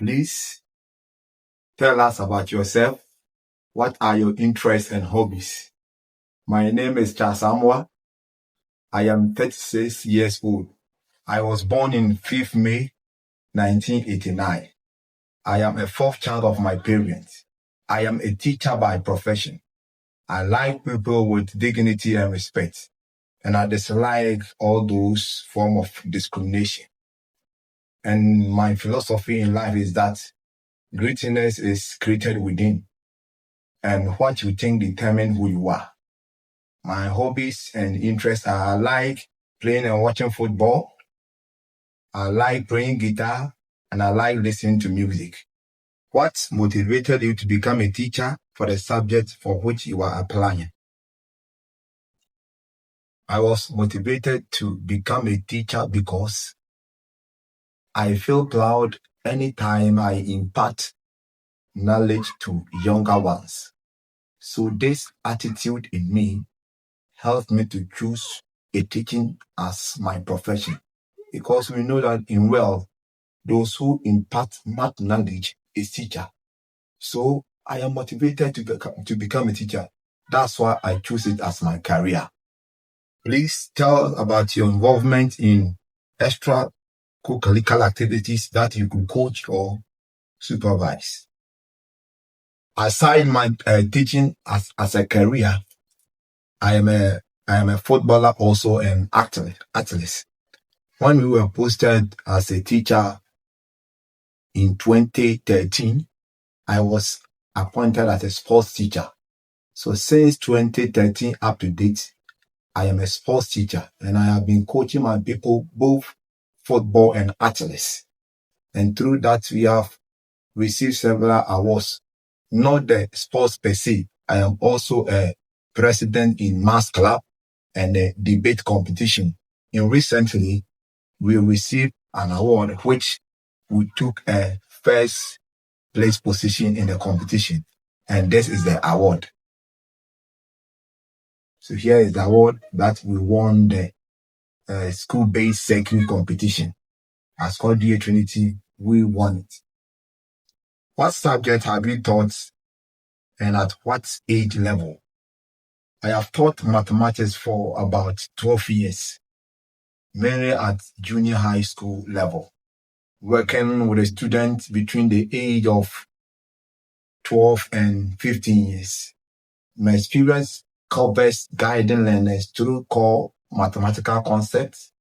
Please tell us about yourself. What are your interests and hobbies? My name is Charles Amwa. I am 36 years old. I was born in 5th May 1989. I am a fourth child of my parents. I am a teacher by profession. I like people with dignity and respect, and I dislike all those forms of discrimination. And my philosophy in life is that greatness is created within, and what you think determines who you are. My hobbies and interests are I like playing and watching football, I like playing guitar, and I like listening to music. What motivated you to become a teacher for the subject for which you are applying? I was motivated to become a teacher because I feel proud anytime I impart knowledge to younger ones. So this attitude in me helped me to choose a teaching as my profession, because we know that in world, those who impart much knowledge is teacher. So I am motivated to become a teacher. That's why I choose it as my career. Please tell about your involvement in extra co-curricular activities that you could coach or supervise. Aside my teaching as a career, I am a footballer also and athlete. When we were posted as a teacher in 2013, I was appointed as a sports teacher. So since 2013 up to date, I am a sports teacher, and I have been coaching my people, both football and athletes. And through that, we have received several awards. Not the sports per se. I am also a president in Mass Club and a debate competition. And recently, we received an award which we took a first place position in the competition. And this is the award. So here is the award that we won the school-based circuit competition. As called DA Trinity, we won it. What subject have you taught and at what age level? I have taught mathematics for about 12 years, mainly at junior high school level, working with a student between the age of 12 and 15 years. My experience covers guiding learners through core mathematical concepts,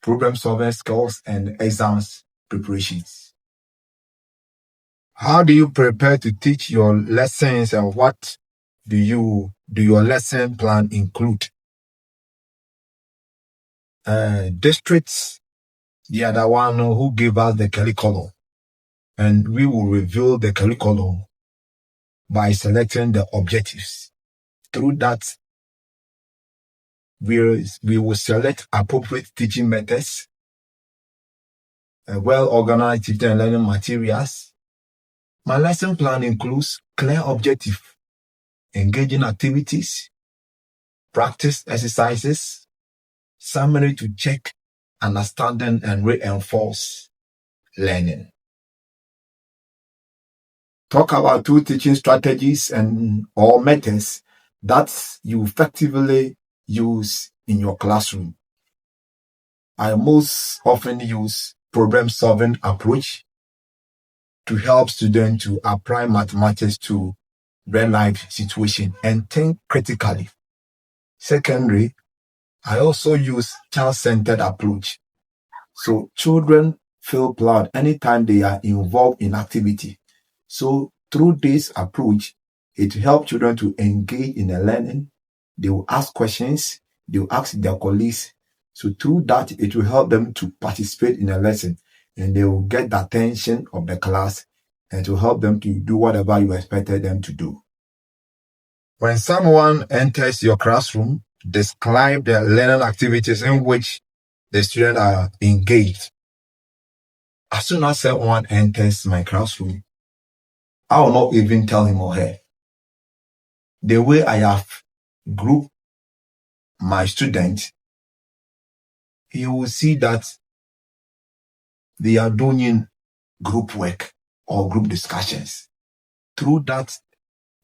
problem-solving skills, and exams preparations. How do you prepare to teach your lessons, and what do your lesson plan include? Districts, they are the one who give us the curriculum, and we will reveal the curriculum by selecting the objectives. Through that, we will select appropriate teaching methods, well-organized teaching and learning materials. My lesson plan includes clear objective, engaging activities, practice exercises, summary to check understanding and reinforce learning. Talk about 2 teaching strategies or methods that you effectively use in your classroom. I most often use problem-solving approach to help students to apply mathematics to real-life situation and think critically. Secondly, I also use child-centered approach. So children feel proud anytime they are involved in activity. So through this approach, it helps children to engage in the learning. They will ask questions, they will ask their colleagues. So through that, it will help them to participate in a lesson, and they will get the attention of the class, and to help them to do whatever you expected them to do. When someone enters your classroom, describe the learning activities in which the students are engaged. As soon as someone enters my classroom, I will not even tell him or her. The way I have grouped my students, he will see that they are doing group work. or group discussions. Through that,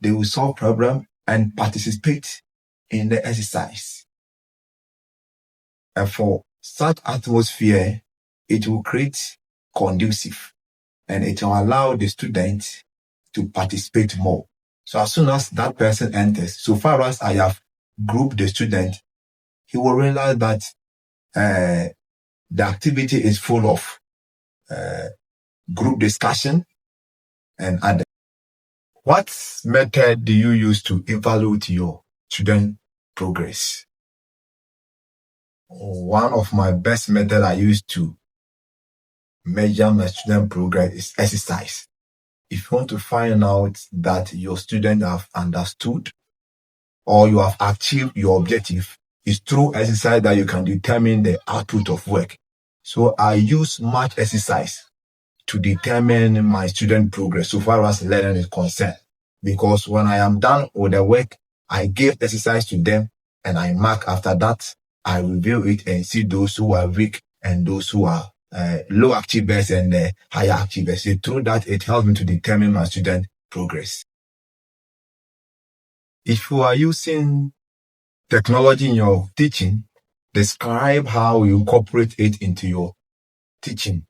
they will solve problem and participate in the exercise. And for such atmosphere, it will create conducive and it will allow the student to participate more. So as soon as that person enters, so far as I have grouped the student, he will realize that the activity is full of group discussion and other. What method do you use to evaluate your student progress? One of my best methods I use to measure my student progress is exercise. If you want to find out that your students have understood or you have achieved your objective, it's through exercise that you can determine the output of work. So I use much exercise to determine my student progress so far as learning is concerned. Because when I am done with the work, I give exercise to them and I mark. After that, I review it and see those who are weak and those who are low achievers and higher achievers. So through that, it helps me to determine my student progress. If you are using technology in your teaching, describe how you incorporate it into your teaching.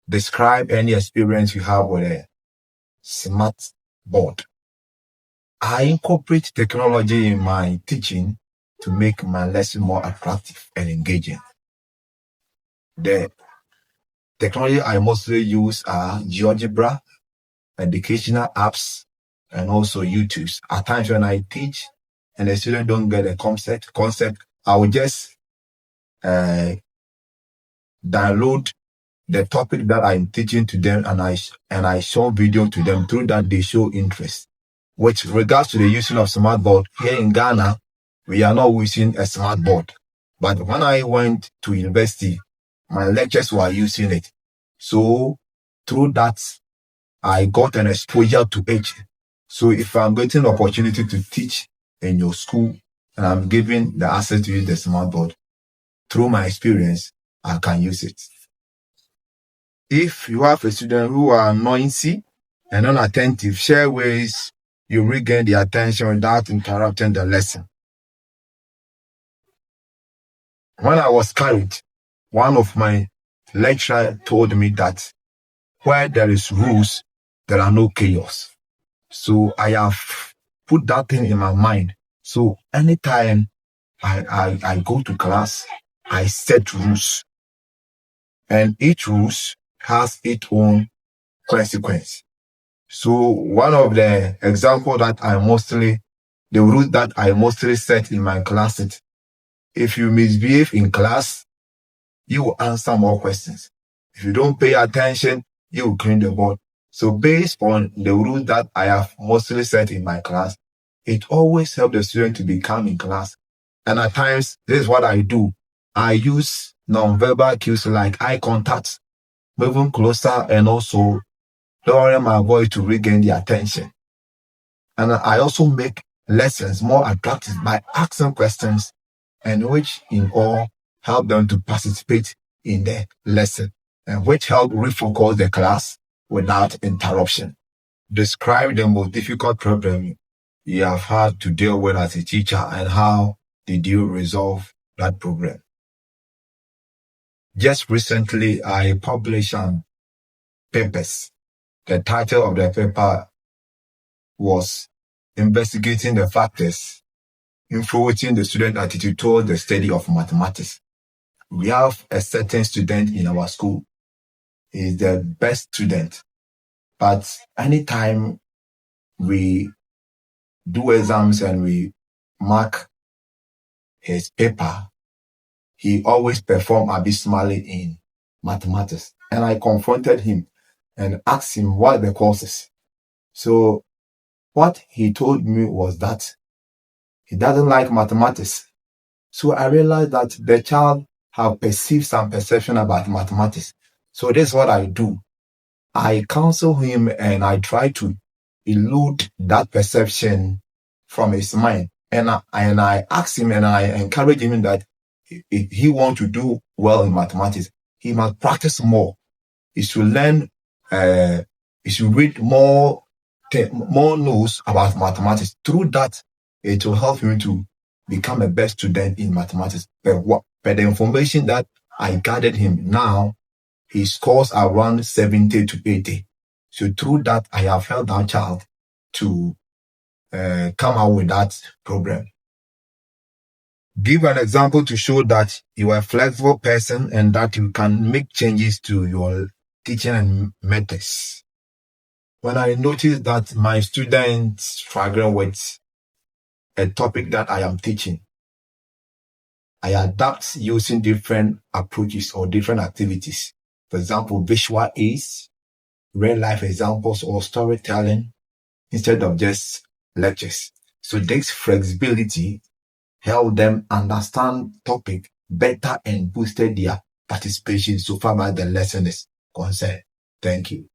Describe any experience you have with a smart board. I incorporate technology in my teaching to make my lesson more attractive and engaging. The technology I mostly use are GeoGebra, educational apps, and also YouTube. At times when I teach and the student don't get a concept, I will just download the topic that I'm teaching to them and I show video to them. Through that, they show interest. With regards to the using of smart board, here in Ghana, we are not using a smart board. But when I went to university, my lectures were using it. So through that, I got an exposure to it. So if I'm getting an opportunity to teach in your school and I'm given the access to use the smart board, through my experience, I can use it. If you have a student who are noisy and unattentive, share ways you regain the attention without interrupting the lesson. When I was carried, one of my lecturers told me that where there is rules, there are no chaos. So I have put that thing in my mind. So anytime I go to class, I set rules. And each rules has its own consequence. So one of the examples that the rules that I mostly set in my class is, if you misbehave in class, you will answer more questions. If you don't pay attention, you will clean the board. So based on the rules that I have mostly set in my class, it always helps the student to be calm in class. And at times, this is what I do. I use non-verbal cues like eye contact, moving closer, and also lowering my voice to regain the attention. And I also make lessons more attractive by asking questions, and which in all help them to participate in the lesson, and which help refocus the class without interruption. Describe the most difficult problem you have had to deal with as a teacher and how did you resolve that problem. Just recently, I published some papers. The title of the paper was Investigating the Factors Influencing the Student Attitude Towards the Study of Mathematics. We have a certain student in our school. He is the best student. But anytime we do exams and we mark his paper, he always performs abysmally in mathematics. And I confronted him and asked him what the causes. So what he told me was that he doesn't like mathematics. So I realized that the child have perceived some perception about mathematics. So this is what I do. I counsel him and I try to elude that perception from his mind. And I ask him and I encourage him that if he wants to do well in mathematics, he must practice more. He should learn He should read more news about mathematics. Through that, it will help him to become a best student in mathematics. But the information that I gathered him now, he scores around 70 to 80. So through that, I have helped that child to come out with that problem. Give an example to show that you are a flexible person and that you can make changes to your teaching and methods. When I notice that my students struggle with a topic that I am teaching, I adapt using different approaches or different activities. For example, visual aids, real life examples, or storytelling instead of just lectures. So this flexibility help them understand topic better and boosted their participation so far as the lesson is concerned. Thank you.